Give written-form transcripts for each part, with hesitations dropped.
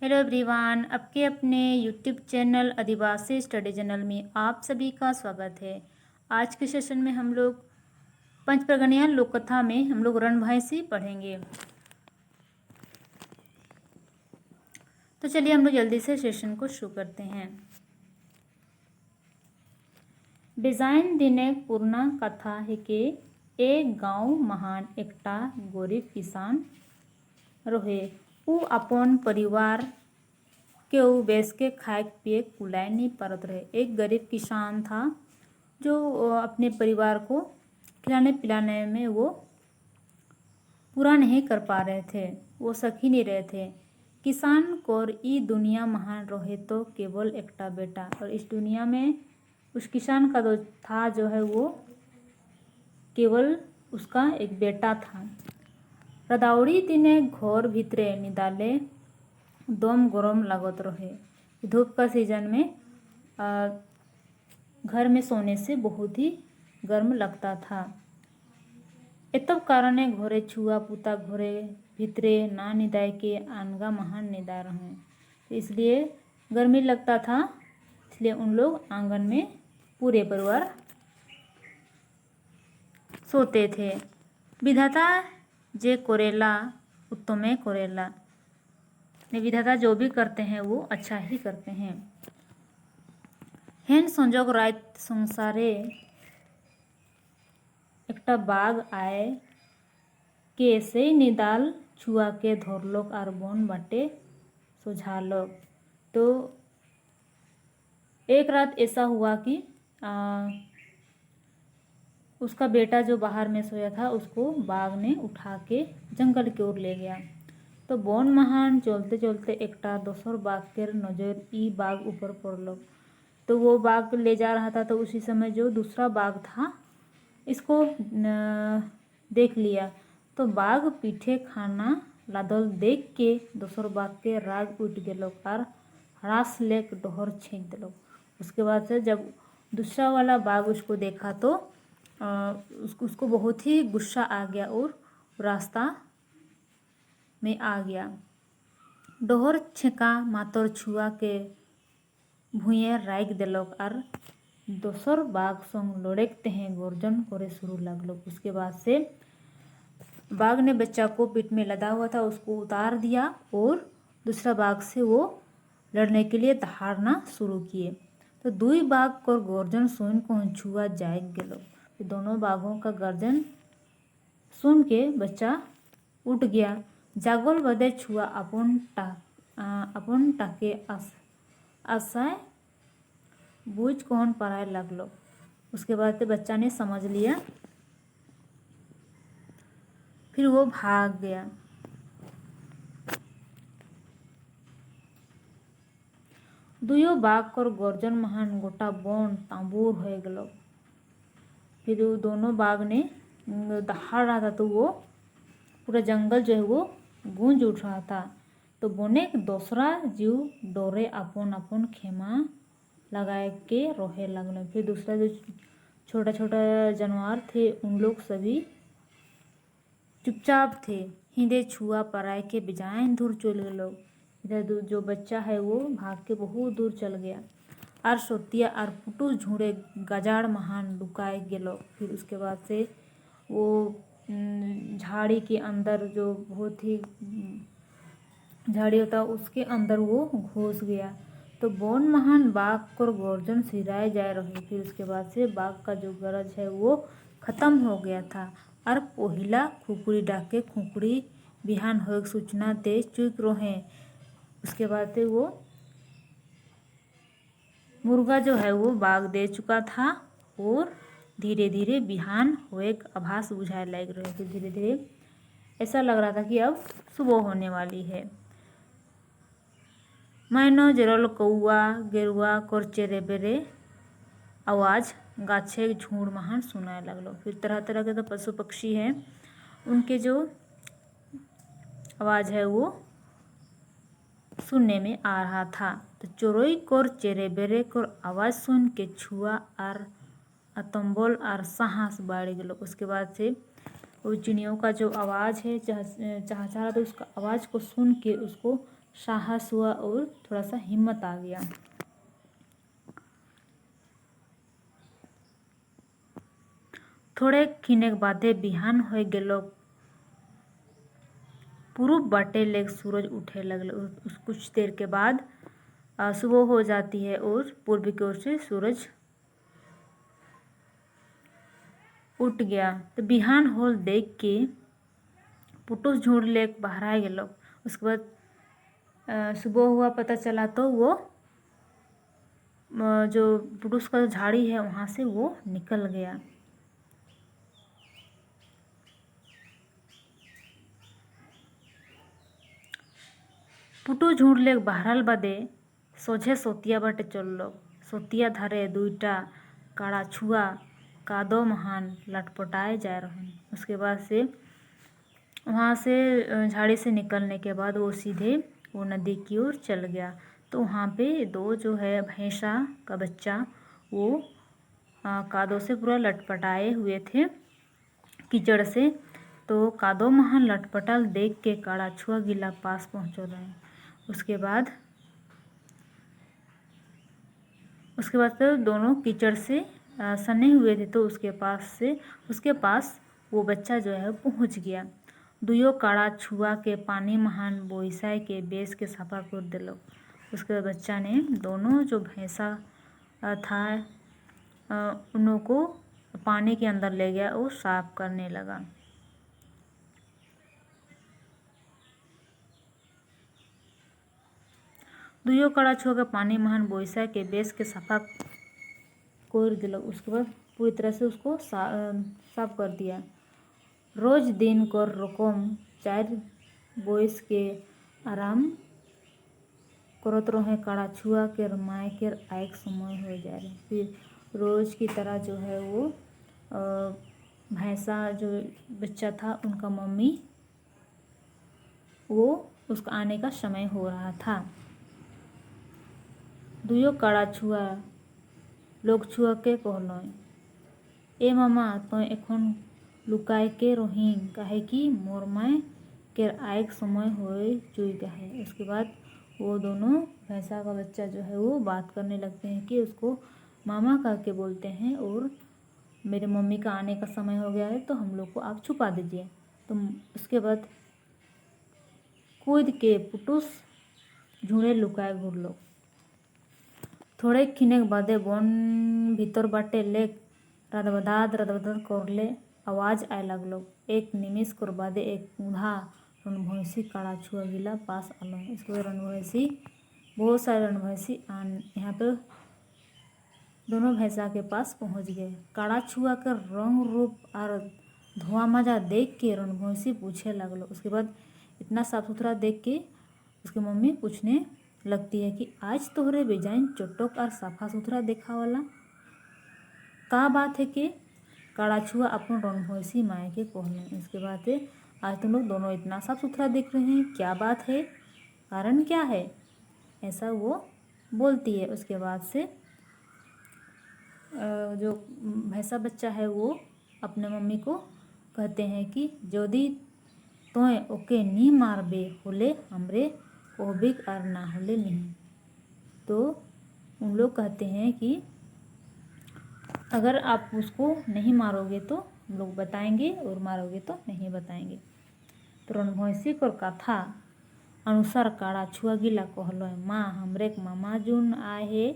Hello everyone, आपके अपने YouTube channel आदिवासी study channel में आप सभी का स्वागत है। आज के सेशन में हम लोग पंचप्रगणिया लोक कथा में हम लोग रणभैसी पढ़ेंगे। तो चलिए हम लोग जल्दी से सेशन को शुरू करते हैं। बेजाइन दिने पूर्ण कथा है कि एक गाँव महान एकटा गरीब किसान रहे। उ अपन परिवार केहू बेच के खाए पिए कुलाए नहीं पारत रहे। एक गरीब किसान था जो अपने परिवार को खिलाने पिलाने में वो पूरा नहीं कर पा रहे थे, वो सक ही नहीं रहे थे। किसान को ई दुनिया महान रहे तो केवल एकटा बेटा, और इस दुनिया में उस किसान का जो है वो केवल उसका एक बेटा था। रदावड़ी दिने घर भीतरे निदाले दम गरम लागत रहे। धूप का सीजन में घर में सोने से बहुत ही गर्म लगता था। एतब कारणे घरे छुआ पुता घरे भीतरे ना निदाय के आनगा महान निदा रहे, इसलिए गर्मी लगता था, इसलिए उन लोग आंगन में पूरे परिवार सोते थे। विधाता जे कोरेला उत्तमे कोरेला, विधाता जो भी करते हैं वो अच्छा ही करते हैं। हेन संजोग रात संसारे एकटा बाघ आए के से निदाल छुआ के धरलोक और बन बाटे सुझालोक। तो एक रात ऐसा हुआ कि उसका बेटा जो बाहर में सोया था उसको बाघ ने उठा के जंगल की ओर ले गया। तो बन महान चलते चलते एकटा दोसर बाघ के नजर ई बाघ ऊपर पड़ल। तो वो बाघ ले जा रहा था, तो उसी समय जो दूसरा बाघ था इसको देख लिया। तो बाघ पीठे खाना लादल देख के दोसर बाघ के राग उठ गेलक और हरास लेक डोहर छेक दिलक। उसके बाद से जब दूसरा वाला बाघ उसको देखा तो उसको बहुत ही गुस्सा आ गया और रास्ता में आ गया। डोहर छेका मातर छुआ के भुए राइक दिलक और दोसर बाघ संग लड़कते हैं गर्जन करे शुरू लगलक। उसके बाद से बाघ ने बच्चा को पीठ में लदा हुआ था उसको उतार दिया और दूसरा बाघ से वो लड़ने के लिए दहाड़ना शुरू किए। तो दुई बाघ को गर्जन सुन को छुआ जाग गेलो। दोनों बाघों का गर्जन सुन के बच्चा उठ गया। जागल बदे छुआ अपन टाके आशाएं बूझ कौन पढ़ाए लगलो। उसके बाद बच्चा ने समझ लिया, फिर वो भाग गया। दुयो बाघ कर गर्जन महान गोटा बन तांबूर हो गलो। फिर वो दोनों बाघ ने दहाड़ रहा था तो वो पूरा जंगल जो है वो गूंज उठ रहा था। तो बने दूसरा जीव डोरे अपन अपन खेमा लगाए के रोहे लगल। फिर दूसरा जो छोटा छोटा जानवर थे उन लोग सभी चुपचाप थे। हिंदे छुआ पराए के बेजान दूर चल गए लोग। इधर जो बच्चा है वो भाग के बहुत दूर चल गया और सोतिया और पुटू झूड़े गजाड़ महान लुकाए गेलो। फिर उसके बाद से वो झाड़ी के अंदर जो बहुत ही झाड़ी होता उसके अंदर वो घुस गया। तो बन महान बाघ को गर्जन सिराए जा रहे। फिर उसके बाद से बाघ का जो गरज है वो खत्म हो गया था और पहिला खुकड़ी डाके खुकड़ी बिहान हो सूचना दे चुक रहे। उसके बाद से वो मुर्गा जो है वो बाघ दे चुका था और धीरे धीरे बिहान हो एक आभास बुझाए लग रहे। फिर धीरे धीरे ऐसा लग रहा था कि अब सुबह होने वाली है। मैनो जरल कौआ गेरुआ कर चेरे बेरे आवाज़ गाछे झूड़ महान सुनाए लगलो। फिर तरह तरह के तो पशु पक्षी हैं, उनके जो आवाज़ है वो सुनने में आ रहा था। तो चोरोई कोर चेरे बेरे कोर आवाज़ सुन के छुआ और अतंबोल और साहस बढ़ गलो। उसके बाद से वो चिड़ियों का जो आवाज़ है चहचहा रहा था उसका आवाज़ को सुन के उसको साहस हुआ और थोड़ा सा हिम्मत आ गया। थोड़े खिने बादे बिहान हो गेलो, पूर्व बाटे लेग सूरज उठे लगल। कुछ देर के बाद सुबह हो जाती है और पूर्व की ओर से सूरज उठ गया। तो बिहान होल देख के पुटुस झूठ ले बाहर आ गेलो। उसके बाद सुबह हुआ पता चला तो वो जो पुटुस का झाड़ी है वहाँ से वो निकल गया। पुटु झूठ ले बाहरल बादे सोझे सोतिया बाटे चललो। सोतिया धारे दुईटा काड़ा छुआ कादो महान लटपटाए जा रहे। उसके बाद से वहाँ से झाड़ी से निकलने के बाद वो सीधे वो नदी की ओर चल गया। तो वहाँ पे दो जो है भैंसा का बच्चा वो कादो से पूरा लटपटाए हुए थे कीचड़ से। तो कादो महान लटपटाल देख के काड़ा छुआ गिला पास पहुँचो रहे। उसके बाद तो दोनों कीचड़ से सने हुए थे। तो उसके पास वो बच्चा जो है पहुँच गया। दुयो काड़ा छुआ के पानी महान बोईसाए के बेस के सफा कर दिलो। उसके बाद बच्चा ने दोनों जो भैंसा था उन्हों को पानी के अंदर ले गया और साफ करने लगा। दुयो काड़ा छुआ के पानी महान बोईसाए के बेस के सफा कर दिलो। उसके बाद पूरी तरह से उसको साफ कर दिया। रोज दिन कर रकम 4 बोइस के आराम करत रहे काड़ा छुआ के माए के आयक समय हो जा रहे। फिर रोज की तरह जो है वो भैंसा जो बच्चा था उनका मम्मी वो उसका आने का समय हो रहा था। दुयो काड़ा छुआ लोग छुआ के कहलो, ए मामा तो एखन लुकाय के रही काहे कि मोर माय के आयक समय हो चुका है। उसके बाद वो दोनों भैंसा का बच्चा जो है वो बात करने लगते हैं कि उसको मामा कह के बोलते हैं और मेरे मम्मी का आने का समय हो गया है तो हम लोग को आप छुपा दीजिए। तो उसके बाद कूद के पुटुस झूड़े लुकाए घुरलो। थोड़े खिने बादे बन भीतर बाटे लेक रदबदाद करले आवाज आए लगलो। एक निमिष कर बादे एक ऊँधा रणभैंसी काड़ा छुआ गिला पास आलो। इसके बाद रणभैंसी बहुत सारे रणभैंसी यहाँ पे दोनों भैंसा के पास पहुँच गए। काड़ा छुआ कर रंग रूप और धुआं मजा देख के रणभैंसी पूछे लगलो। उसके बाद इतना साफ सुथरा देख के उसकी मम्मी पूछने लगती है कि आज तोहरे बेजाइन चोटक और साफा सुथरा देखा वाला का बात है कि काड़ा छुआ अपन रणभैंसी माए के कहले। इसके बाद आज तुम लोग दोनों इतना साफ सुथरा देख रहे हैं, क्या बात है, कारण क्या है, ऐसा वो बोलती है। उसके बाद से जो भैंसा बच्चा है वो अपने मम्मी को कहते हैं कि यदि तोय ओके नी मारबे होले हमरे कहबिक और ना होले नहीं। तो उन लोग कहते हैं कि अगर आप उसको नहीं मारोगे तो हम लोग बताएंगे और मारोगे तो नहीं बताएंगे। तो रणभैंसी को कथा अनुसार काड़ा छुआ गिला कहलो, माँ हमरे मामा जुन आए हे।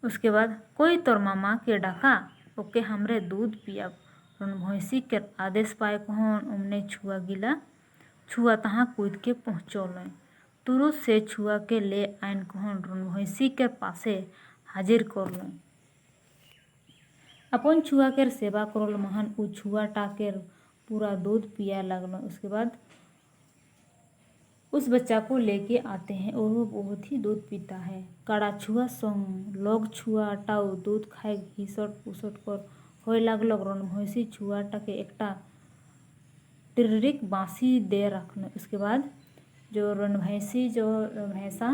उसके बाद कोई तोर मामा के डाका ओके हमरे दूध पियाब। रणभैंसी के आदेश पाए कहन उमने छुआ गिला छुआ तहाँ कूद के पहुँचौल। तुरंत से छुआ के ले आइन कहन रणभैंसी के पासे हाजिर करल। अपन छुआ के सेवा करल महान उ छुआ टाके पूरा दूध पिया लगल। उसके बाद उस बच्चा को लेके आते हैं और वो बहुत ही दूध पीता है। काड़ा छुआ संग लोग छुआ टाऊ दूध खाए घिसट पुसट कर होय लागल। रणभैंसी छुआ टाके एकटा टिर्रिक बाँसी दे रखने। उसके बाद जो रणभैंसी जो भैंसा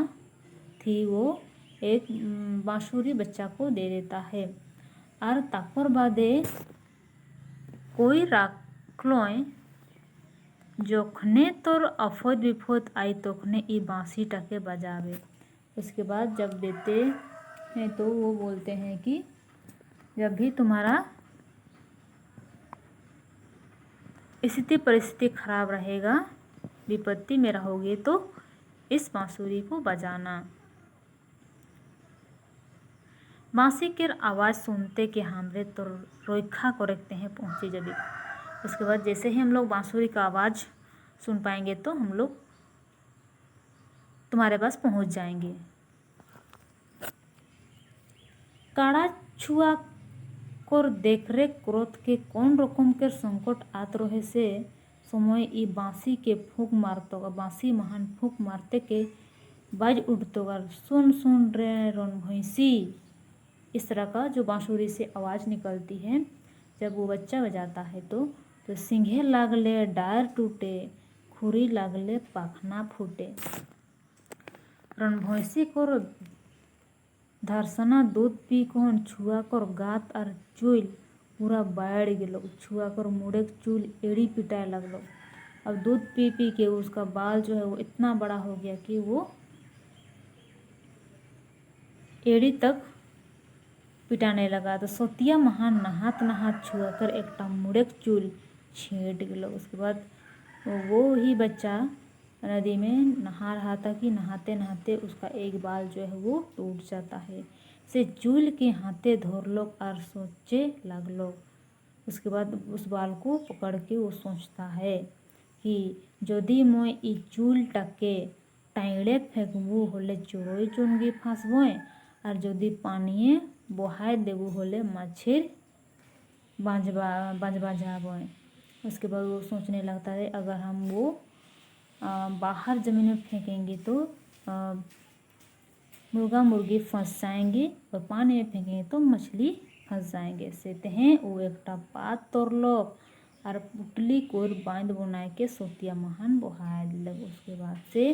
थी वो एक बाँसुरी बच्चा को दे देता है। और तापर बादे कोई राखलोय जोखने तोर अफोद विफोद आई तोखने ई बांसी टके बजावे। उसके बाद जब देते हैं तो वो बोलते हैं कि जब भी तुम्हारा स्थिति परिस्थिति खराब रहेगा, विपत्ति में रहोगे, तो इस बांसुरी को बजाना। बांसी के आवाज़ सुनते कि हमरे तो रोइखा को रखते हैं पहुँचे जब। उसके बाद जैसे ही हम लोग बांसुरी का आवाज़ सुन पाएंगे तो हम लोग तुम्हारे पास पहुँच जाएंगे। काड़ा छुआ कोर देखरेख क्रोध के कौन रकम के संकट आत रहे से समय ई बांसी के फूंक मारतोगा। बांसी महान फूंक मारते के बाज उठतोगा, सुन सुन रे रन भैंसी। इस तरह का जो बांसुरी से आवाज़ निकलती है जब वो बच्चा बजाता है तो सिंघे लागले डायर टूटे, खुरी लागले पाखना फूटे। रणभैंसी को धरसना दूध पी कौन छुआ कर गात और चूल पूरा बैठ गेलो। छुआ कर मुड़े चूल एड़ी पिटाए लगलो। अब दूध पी पी के उसका बाल जो है वो इतना बड़ा हो गया कि वो एड़ी तक पिटाने लगा। तो सोतिया महान नहात नहात छुआ कर एक मुड़े चूल छेड़ गेलो। उसके बाद वो ही बच्चा नदी में नहा रहा था कि नहाते नहाते उसका एक बाल जो है वो टूट जाता है। से चूल के हाथे धोर लो और सोचे लगलो। उसके बाद उस बाल को पकड़ के वो सोचता है कि यदि मैं ई चूल टके टाइड़े फेंकबू होले चोरोई चुनगी फांसबोए, और यदि पानिए बहाय देबू होले मच्छर बांझबा जाबोए। उसके बाद वो सोचने लगता है अगर हम वो बाहर ज़मीन में फेंकेंगे तो मुर्गा मुर्गी फंस जाएंगे, और पानी में फेंकेंगे तो मछली फंस जाएंगे। सेते हैं वो एक पात तोड़लो और पुटली को बांध बनाए के सोतिया महान बहाय दिलक। उसके बाद से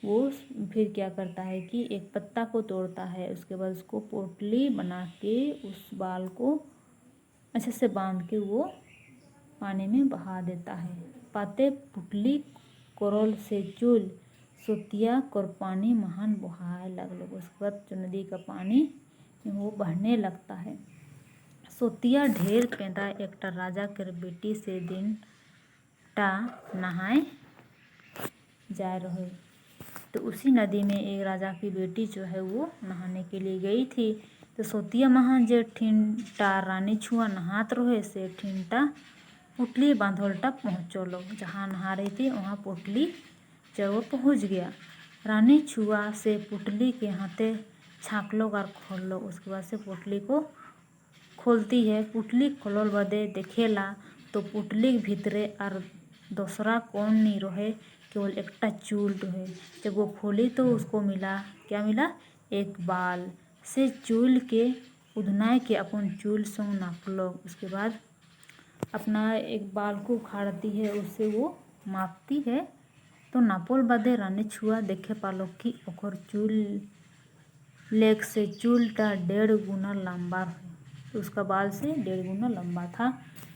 वो फिर क्या करता है कि एक पत्ता को तोड़ता है। उसके बाद उसको पोटली बना के उस बाल को अच्छे से बांध के वो पानी में बहा देता है। पाते पुटली कोरल से चूल सोतिया कर पानी महान बहाए लगलो। उसके बाद जो नदी का पानी वो बहने लगता है। सोतिया ढेर पेंदा एक राजा के बेटी से दिन टा नहाए जा रहे। तो उसी नदी में एक राजा की बेटी जो है वो नहाने के लिए गई थी। तो सोतिया महान जे ठिनटा रानी छुआ नहात रहे से ठिनटा पुटली बांधोलटा पहुँचो लोग। जहाँ नहा रही थी वहाँ पुटली जब वो पहुँच गया, रानी छुआ से पुटली के हाथे छाक लो और खोल लो। उसके बाद से पुटली को खोलती है। पुटली खोलल बदे देखेला तो पुटली के भीतरे और दूसरा कौन नहीं रहे, केवल एकटा चूल रहे। जब वो खोली तो उसको मिला, क्या मिला, एक बाल। से चूल के उधनाए के अपन चूल संग नापलो। उसके बाद अपना एक बाल को उखाड़ती है, उससे वो मापती है। तो नापोल बादे रानी छुआ देखे पालो कि ओकर चूल लेग से चूलटा 1.5 गुना लंबा है। उसका बाल से 1.5 गुना लंबा था।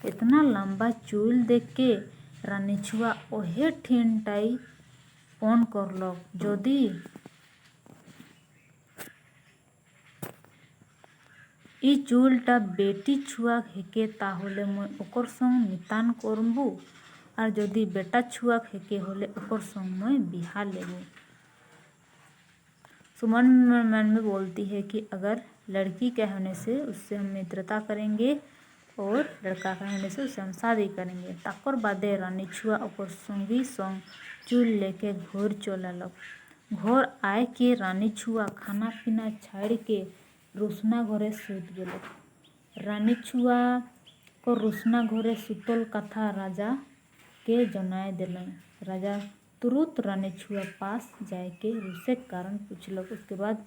इतना लंबा चूल देख के रानी छुआ ओहे ठिनटाई कौन करलो, यदि ई चूलटा बेटी छुआ हेके ताहले मैं ओकर संग नितान करबू, और यदि बेटा छुआ हेके होले ओकर संग मैं बिहा लेबू। सुमन मन में बोलती है कि अगर लड़की के होने से उससे हम मित्रता करेंगे और लड़का का होने से उससे हम शादी करेंगे। तकर बादे रानी छुआ ओकर संगी संग चूल लेके घर चललक। घर आए के रानी छुआ खाना पीना छाड़ के रोशना घरे सुत गेलक। रानी छुआ को रोशना घरे सुतल कथा राजा के जनाए दिलन। राजा तुरंत रानी छुआ पास जाए के रूसे कारण पूछलक। उसके बाद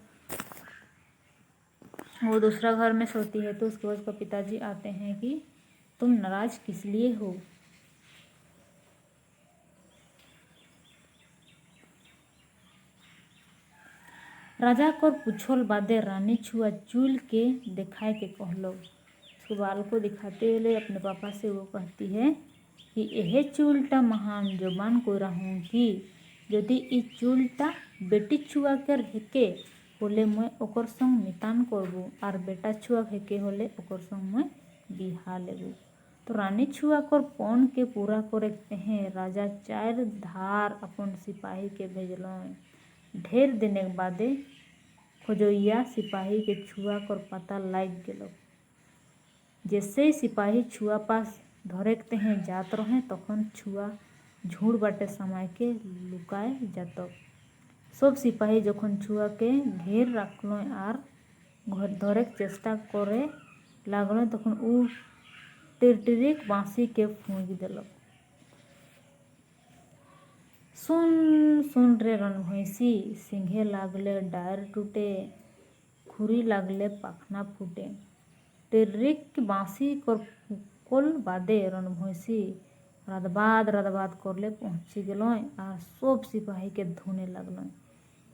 वो दूसरा घर में सोती है तो उसके बाद उसका पिताजी आते हैं कि तुम नाराज किस लिए हो। राजा को पूछल बादे रानी छुआ चूल के दिखाए के कहलो। उसके बाल को दिखाते हुए अपने पापा से वो कहती है कि यह चुलटा महान जबान कोरा हूँ कि यदि इ चुलटा बेटी छुआ कर हेके होले मैं ओकर संग मितान करबू और बेटा छुआ हेके होले ओकर संग मैं बिहा लेबू। तो रानी छुआ कर पौन के पूरा करे हैं राजा 4 धार अपन सिपाही के भेजल। ढेर दिने बादे खोजैया सिपाही के छुआ कर पता लग गेल। जैसे ही सिपाही छुआ पास धरेकते हैं जात रहे तखन छुआ झूठ बाटे समय के लुकाए जात। सब सिपाही जखन छुआ के घेर रखल और धरेक चेष्टा करे लागल तखन उ टिरटिरिक बाँसी के फूंक दिलक। सुन सुन रे रणभैंसी सिंहे लागले डायर टूटे खुरी लागले पाखना फूटे। टिरटिरिक बाँसी कर फूकल बादे रणभैंसी रदबाद करले पहुँची गल और सब सिपाही के धुने लगल।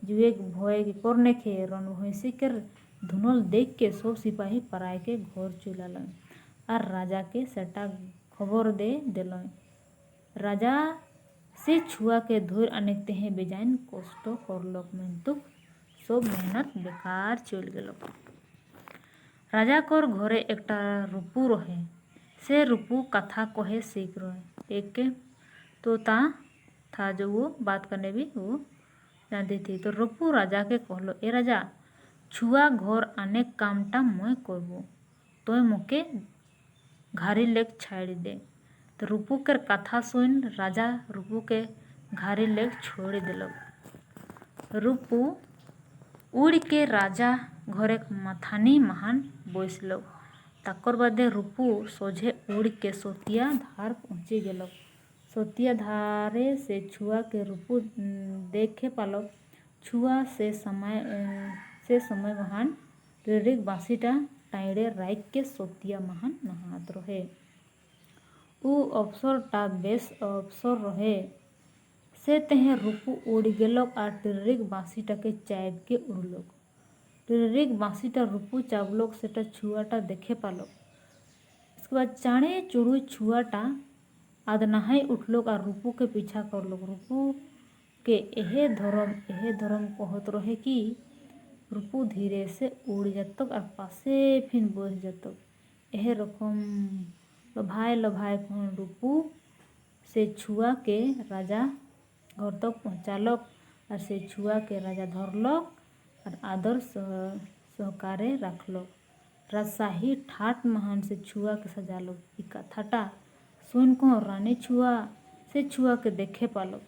जुए भय के करने खे रणभैंसी के धुनल देख के सब सिपाही पराए के घर चुलाल और राजा के सेटा खबर दे दिल। राजा से छुआ के धोर अनेकते हैं बेजान कष्ट करलक मेहनतुक सब मेहनत बेकार चल गेल। राजा कर घरे एकटा रूपू रहे। से रूपू कथा कहे सीख रहे। एक तोता था जो वो बात करने भी वो जानती थी। तो रूपू राजा के कहलो ए राजा छुआ घर अनेक कामटा मैं करबो तो मोके घारी लेक छाड़ दे। तो रूपू कर कथा सुन राजा रूपू के घारी लेक छोड़ दिलक। रूपू उड़ के राजा घरे मथानी महान बैसलक। तकर बादे रूपू सोझे उड़ के सोतिया धार पहुँची गेलक। सोतिया धारे से छुआ के रूपू देखे पालक। छुआ से समय महान टिरटिरिक बाँसीटा टाइड़े राख के सोतिया महान नहात रहे। उ अवसरटा बेस अवसर रहे। से तेहे रूपू उड़ गेलक और टिरटिरिक बाँसीटा के चाब के उड़लक। टिरटिरिक बाँसीटा रूपू चाबलक सेटा छुआटा देखे पालक। इसके बाद चाणे चुड़ू छुआटा आदनाहाई उठलक और रूपू के पीछा करलक। रूपू के एहे धर्म कहत रहे कि रूपू धीरे से उड़ जातक और पासे फिन बस जातक। एहे रकम लभाए कौन रूपू से छुआ के राजा घर तक पहुँचालक और से छुआ के राजा धरलक और आदर सहकारे रखलक। राजशाही ठाट महान से छुआ के सजालक। ई कथाटा सुन को रानी छुआ से छुआ के देखे पालक।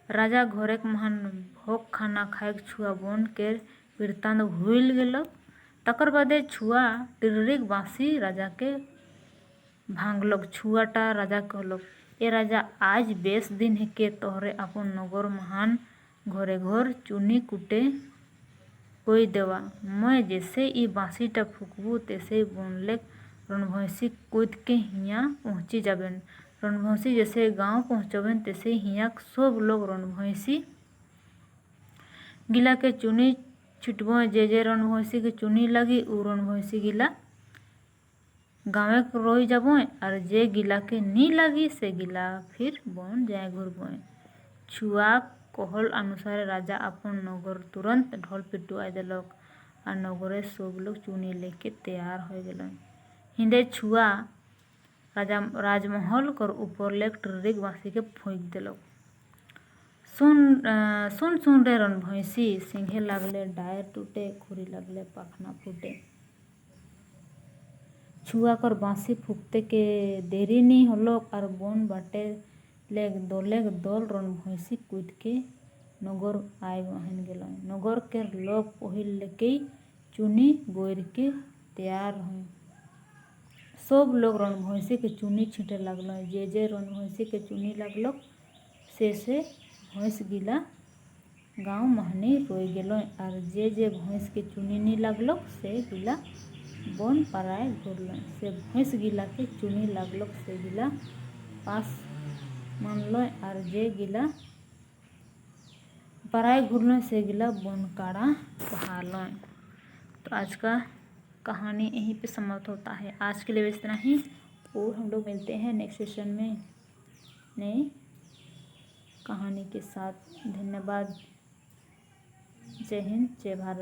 राजा घरे महान भोग खाना खाए छुआ बन के वृत्तांत भूल गेलक। तकर बादे छुआ टिरटिरिक बाँसी राजा के भांगलक। छुआटा राजा कहलक ए राजा आज बेस दिन है के तोहरे अपन नगर महान घरे घर चुनी कुटे कोई देवा। मैं जैसे ई बाँसीटा फूकबू तैसे बनलेक रणभैंसी कूद के हियाँ पहुँची जाबेन। रणभैंसी जैसे गाँव पहुँचबेन तैसे हियाँ सब लोग रणभैंसी गिला के चुनी छिटबो। जे रणभैंसी के चुनी लगी उ रणभैंसी गिला गाँवे रही जाबो और जे गिला के नी लगी से गिला फिर बन जाए घुरबो। छुआ कहल अनुसार राजा अपन नगर तुरंत ढोल पिटवाई दिलक और नगरे सब लोग चुनी लेके तैयार हो गए। हिंदे छुआ राजा राजमहल कर ऊपर लेक टिरटिरिक बाँसी के फूंक दिलक। सुन रे रणभैंसी सिंहे लागले डायर टूटे खुरी लागले पाखना फूटे। छुआ कर बाँसी फूकते के देरी नहीं होलक और बन बाटे लेक दल रणभैंसी कूद के नगर आए बहन गेल। नगर के लोग पहिल लेके चुनी बोर के तैयार हैं। सब लोग रणभैंसी के चुनी छींटे लगल। जे रणभैंसी के चुनी लगलक से भैंस गिला गाँव महनी रोई गेल और जे भैंस के चुनी नहीं लगलक से गिला बन पराए घुरल। से भैंस गिला के चुनी लगलक से गिला पास मानल और जे गिला पराए घुरल से गिला बन काड़ा बहाल। तो आज का कहानी यहीं पे समाप्त होता है। आज के लिए इतना ही। और हम लोग मिलते हैं नेक्स्ट सेशन में नए कहानी के साथ। धन्यवाद। जय हिंद, जय भारत।